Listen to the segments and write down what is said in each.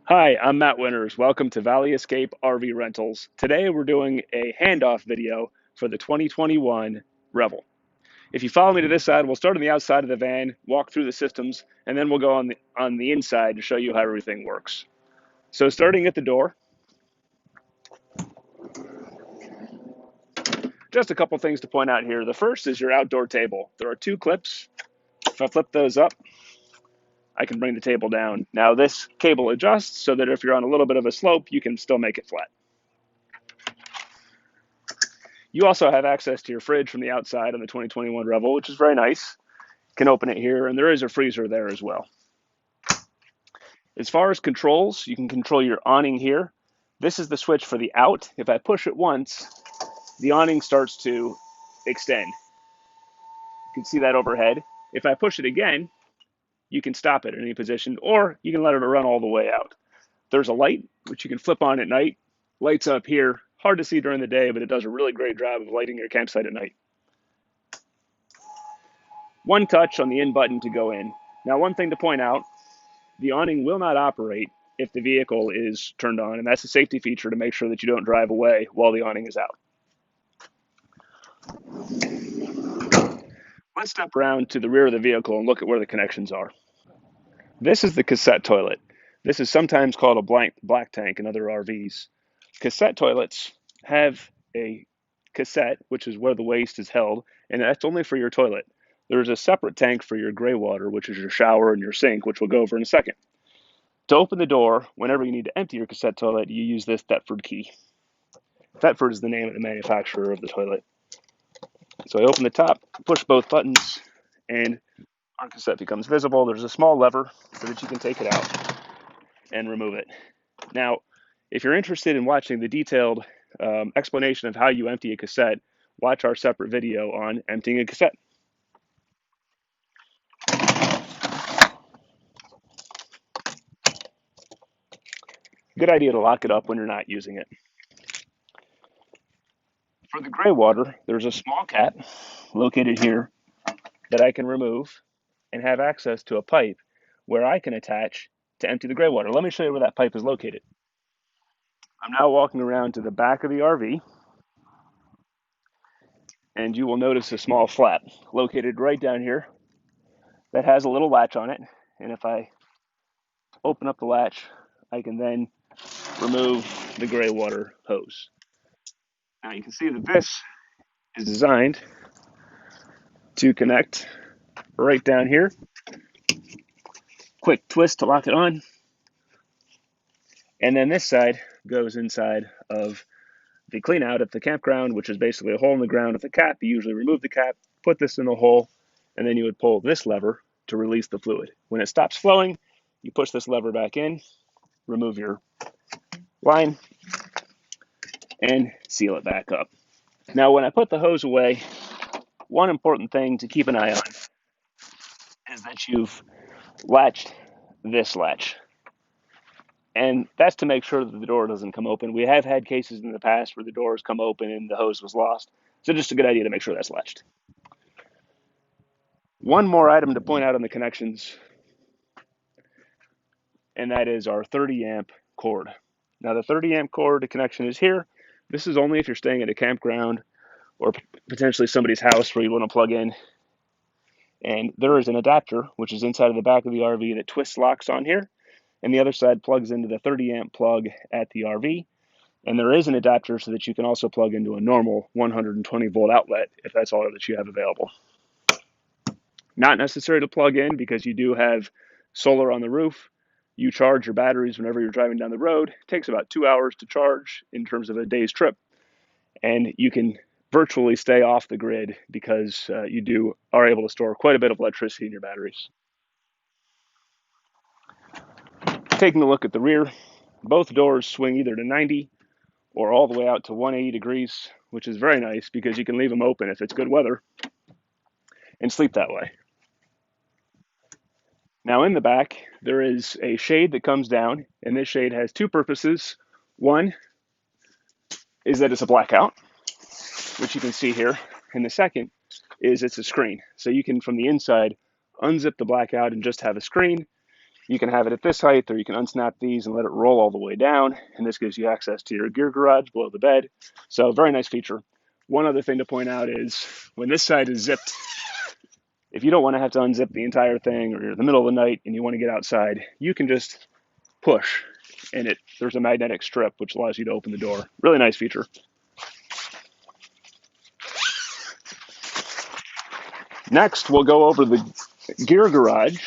Hi, I'm Matt Winters. Welcome to Valley Escape RV Rentals. Today we're doing a handoff video for the 2021 Revel. If you follow me to this side, we'll start on the outside of the van, walk through the systems, and then we'll go on the inside to show you how everything works. So starting at the door, just a couple things to point out here. The first is your outdoor table. There are two clips. If I flip those up, I can bring the table down. Now this cable adjusts so that if you're on a little bit of a slope, you can still make it flat. You also have access to your fridge from the outside on the 2021 Revel, which is very nice. You can open it here, and there is a freezer there as well. As far as controls, you can control your awning here. This is the switch for the out. If I push it once, the awning starts to extend. You can see that overhead. If I push it again, you can stop it in any position, or you can let it run all the way out. There's a light, which you can flip on at night. Lights up here. Hard to see during the day, but it does a really great job of lighting your campsite at night. One touch on the in button to go in. Now, one thing to point out, the awning will not operate if the vehicle is turned on, and that's a safety feature to make sure that you don't drive away while the awning is out. Let's step around to the rear of the vehicle and look at where the connections are. This is the cassette toilet. This is sometimes called a black tank in other RVs. Cassette toilets have a cassette, which is where the waste is held, and that's only for your toilet. There's a separate tank for your gray water, which is your shower and your sink, which we'll go over in a second. To open the door, whenever you need to empty your cassette toilet, you use this Thetford key. Thetford is the name of the manufacturer of the toilet. So I open the top, push both buttons, and our cassette becomes visible. There's a small lever so that you can take it out and remove it. Now, if you're interested in watching the detailed explanation of how you empty a cassette, watch our separate video on emptying a cassette. Good idea to lock it up when you're not using it. For the gray water, there's a small cap located here that I can remove and have access to a pipe where I can attach to empty the gray water. Let me show you where that pipe is located. I'm now walking around to the back of the RV, and you will notice a small flap located right down here that has a little latch on it. And if I open up the latch, I can then remove the gray water hose. Now you can see that this is designed to connect right down here. Quick twist to lock it on. And then this side goes inside of the clean out at the campground, which is basically a hole in the ground with a cap. You usually remove the cap, put this in the hole, and then you would pull this lever to release the fluid. When it stops flowing, you push this lever back in, remove your line, and seal it back up. Now, when I put the hose away, one important thing to keep an eye on is that you've latched this latch. And that's to make sure that the door doesn't come open. We have had cases in the past where the doors come open and the hose was lost. So just a good idea to make sure that's latched. One more item to point out on the connections, and that is our 30 amp cord. Now the 30 amp cord connection is here. This is only if you're staying at a campground or potentially somebody's house where you want to plug in. And there is an adapter, which is inside of the back of the RV that twists locks on here. And the other side plugs into the 30 amp plug at the RV. And there is an adapter so that you can also plug into a normal 120 volt outlet if that's all that you have available. Not necessary to plug in because you do have solar on the roof. You charge your batteries whenever you're driving down the road. It takes about 2 hours to charge in terms of a day's trip. And you can virtually stay off the grid because you are able to store quite a bit of electricity in your batteries. Taking a look at the rear, both doors swing either to 90 or all the way out to 180 degrees, which is very nice because you can leave them open if it's good weather and sleep that way. Now in the back, there is a shade that comes down, and this shade has two purposes. One is that it's a blackout, which you can see here, and the second is it's a screen. So you can, from the inside, unzip the blackout and just have a screen. You can have it at this height, or you can unsnap these and let it roll all the way down, and this gives you access to your gear garage below the bed. So very nice feature. One other thing to point out is when this side is zipped, if you don't want to have to unzip the entire thing, or you're in the middle of the night and you want to get outside, you can just push, and there's a magnetic strip which allows you to open the door. Really nice feature. Next, we'll go over the gear garage,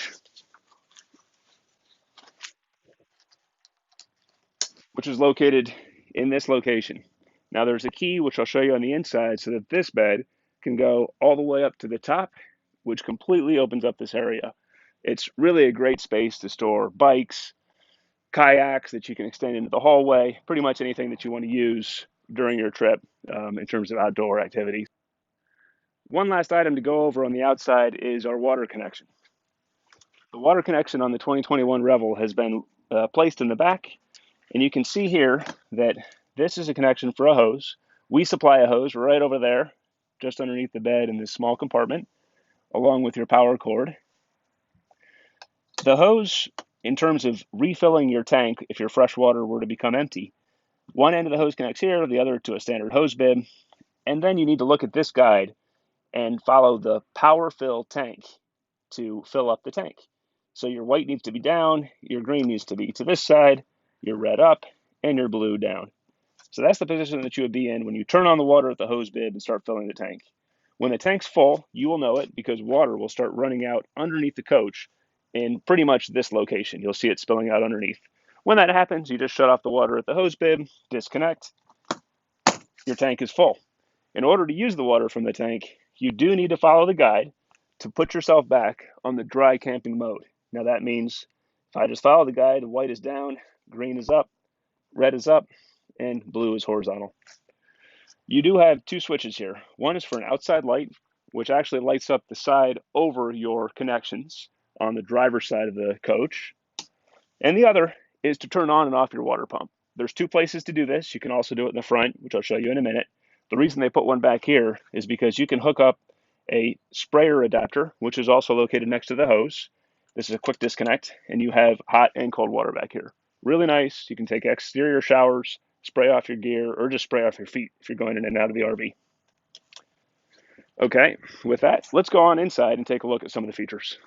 which is located in this location. Now there's a key which I'll show you on the inside so that this bed can go all the way up to the top, which completely opens up this area. It's really a great space to store bikes, kayaks that you can extend into the hallway, pretty much anything that you want to use during your trip in terms of outdoor activities. One last item to go over on the outside is our water connection. The water connection on the 2021 Revel has been placed in the back, and you can see here that this is a connection for a hose. We supply a hose right over there, just underneath the bed in this small compartment, along with your power cord. The hose, in terms of refilling your tank if your fresh water were to become empty, one end of the hose connects here, the other to a standard hose bib, and then you need to look at this guide and follow the power fill tank to fill up the tank. So your white needs to be down, your green needs to be to this side, your red up, and your blue down. So that's the position that you would be in when you turn on the water at the hose bib and start filling the tank. When the tank's full, you will know it because water will start running out underneath the coach in pretty much this location. You'll see it spilling out underneath. When that happens, you just shut off the water at the hose bib, disconnect, your tank is full. In order to use the water from the tank, you do need to follow the guide to put yourself back on the dry camping mode. Now that means if I just follow the guide, white is down, green is up, red is up, and blue is horizontal. You do have two switches here. One is for an outside light, which actually lights up the side over your connections on the driver's side of the coach. And the other is to turn on and off your water pump. There's two places to do this. You can also do it in the front, which I'll show you in a minute. The reason they put one back here is because you can hook up a sprayer adapter, which is also located next to the hose. This is a quick disconnect, and you have hot and cold water back here. Really nice. You can take exterior showers, spray off your gear, or just spray off your feet if you're going in and out of the RV. Okay, with that, let's go on inside and take a look at some of the features.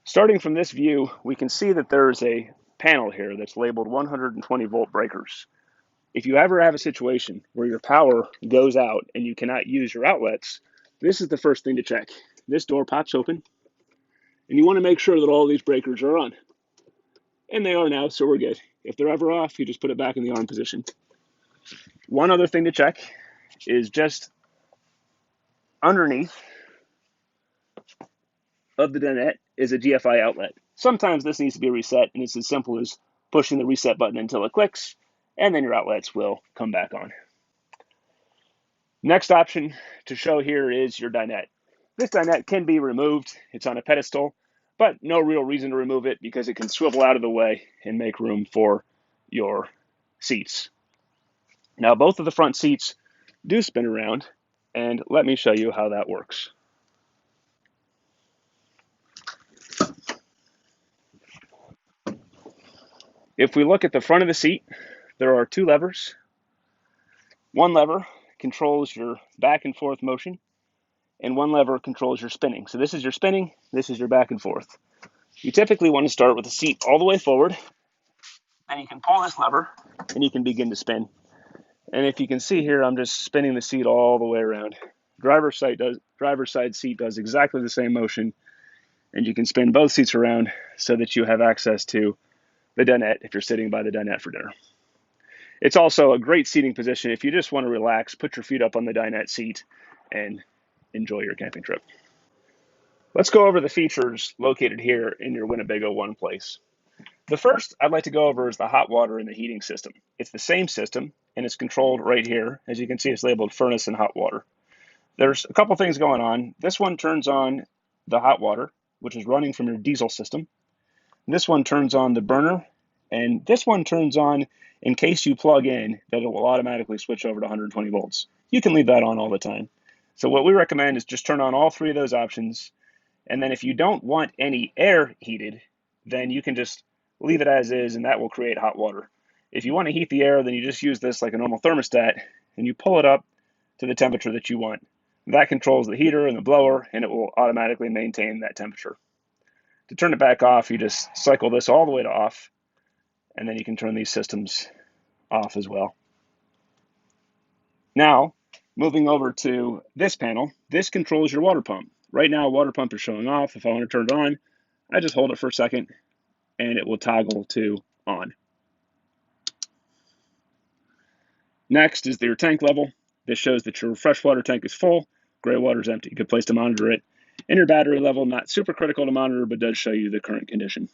Starting from this view, we can see that there's a panel here that's labeled 120 volt breakers. If you ever have a situation where your power goes out and you cannot use your outlets, this is the first thing to check. This door pops open, and you want to make sure that all these breakers are on. And they are now, so we're good. If they're ever off, you just put it back in the on position. One other thing to check is just underneath of the dinette is a GFI outlet. Sometimes this needs to be reset, and it's as simple as pushing the reset button until it clicks, and then your outlets will come back on. Next option to show here is your dinette. This dinette can be removed. It's on a pedestal, but no real reason to remove it because it can swivel out of the way and make room for your seats. Now, both of the front seats do spin around, and let me show you how that works. If we look at the front of the seat, there are two levers. One lever controls your back and forth motion, and one lever controls your spinning. So this is your spinning, this is your back and forth. You typically want to start with the seat all the way forward, and you can pull this lever, and you can begin to spin. And if you can see here, I'm just spinning the seat all the way around. Driver's side seat does exactly the same motion, and you can spin both seats around so that you have access to the dinette if you're sitting by the dinette for dinner. It's also a great seating position if you just want to relax, put your feet up on the dinette seat, and enjoy your camping trip. Let's go over the features located here in your Winnebago One Place. The first I'd like to go over is the hot water and the heating system. It's the same system, and it's controlled right here. As you can see, it's labeled furnace and hot water. There's a couple things going on. This one turns on the hot water, which is running from your diesel system. This one turns on the burner, and this one turns on in case you plug in that it will automatically switch over to 120 volts. You can leave that on all the time. So what we recommend is just turn on all three of those options, And then if you don't want any air heated, then you can just leave it as is, and that will create hot water. If you want to heat the air, then you just use this like a normal thermostat, and you pull it up to the temperature that you want. That controls the heater and the blower, and it will automatically maintain that temperature. To turn it back off, you just cycle this all the way to off, and then you can turn these systems off as well. Now, moving over to this panel, this controls your water pump. Right now, water pump is showing off. If I want to turn it on, I just hold it for a second, and it will toggle to on. Next is your tank level. This shows that your freshwater tank is full, gray water is empty. Good place to monitor it. And your battery level, not super critical to monitor, but does show you the current condition.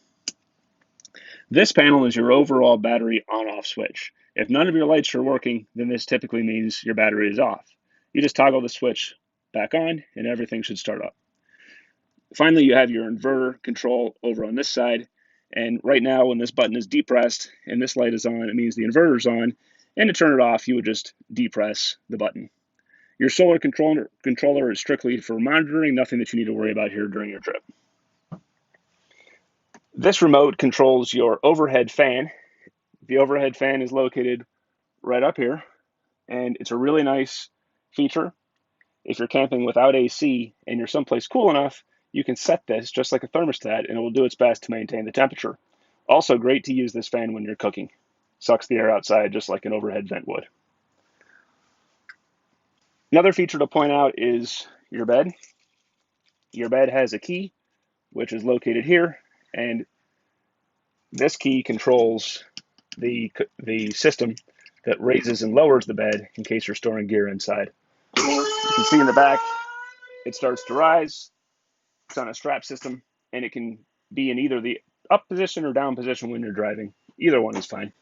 This panel is your overall battery on-off switch. If none of your lights are working, then this typically means your battery is off. You just toggle the switch back on, and everything should start up. Finally, you have your inverter control over on this side. And right now, when this button is depressed and this light is on, it means the inverter is on. And to turn it off, you would just depress the button. Your solar controller is strictly for monitoring, nothing that you need to worry about here during your trip. This remote controls your overhead fan. The overhead fan is located right up here, and it's a really nice feature. If you're camping without AC and you're someplace cool enough, you can set this just like a thermostat, and it will do its best to maintain the temperature. Also great to use this fan when you're cooking. Sucks the air outside just like an overhead vent would. Another feature to point out is your bed. Your bed has a key, which is located here, and this key controls the system that raises and lowers the bed in case you're storing gear inside. You can see in the back, it starts to rise. It's on a strap system, and it can be in either the up position or down position when you're driving. Either one is fine.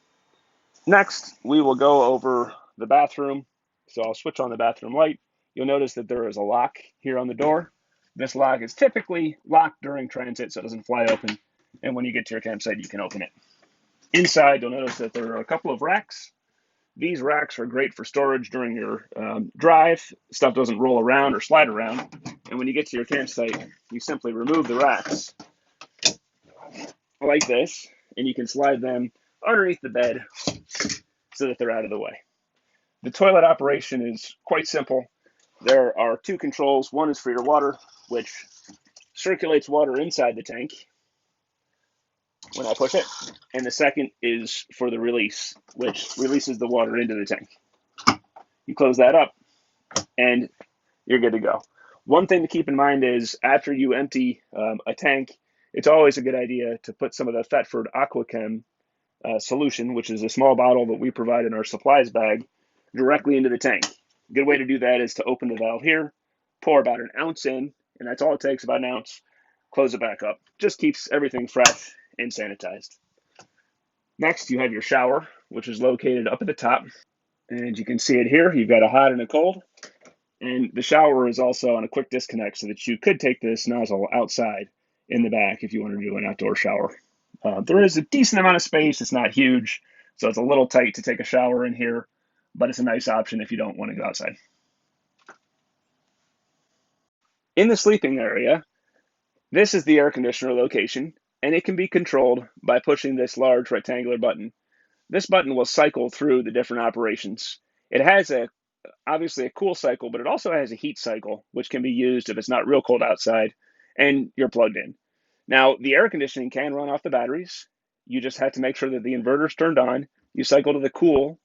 Next, we will go over the bathroom. So I'll switch on the bathroom light. You'll notice that there is a lock here on the door. This lock is typically locked during transit, so it doesn't fly open. And when you get to your campsite, you can open it. Inside, you'll notice that there are a couple of racks. These racks are great for storage during your drive. Stuff doesn't roll around or slide around. And when you get to your campsite, you simply remove the racks like this, and you can slide them underneath the bed so that they're out of the way. The toilet operation is quite simple. There are two controls. One is for your water, which circulates water inside the tank when I push it. And the second is for the release, which releases the water into the tank. You close that up, and you're good to go. One thing to keep in mind is after you empty a tank, it's always a good idea to put some of the Thetford AquaChem solution, which is a small bottle that we provide in our supplies bag, directly into the tank. A good way to do that is to open the valve here, pour about an ounce in, and that's all it takes, about an ounce. Close it back up. Just keeps everything fresh and sanitized. Next, you have your shower, which is located up at the top. And you can see it here. You've got a hot and a cold. And the shower is also on a quick disconnect so that you could take this nozzle outside in the back if you want to do an outdoor shower. There is a decent amount of space. It's not huge, so it's a little tight to take a shower in here, but it's a nice option if you don't want to go outside. In the sleeping area, this is the air conditioner location, and it can be controlled by pushing this large rectangular button. This button will cycle through the different operations. It has obviously a cool cycle, but it also has a heat cycle, which can be used if it's not real cold outside and you're plugged in. Now, the air conditioning can run off the batteries. You just have to make sure that the inverter's turned on. You cycle to the cool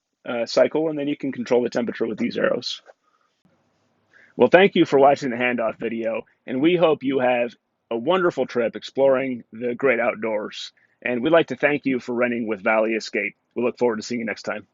cycle, and then you can control the temperature with these arrows. Well, thank you for watching the handoff video, and we hope you have a wonderful trip exploring the great outdoors. And we'd like to thank you for renting with Valley Escape. We look forward to seeing you next time.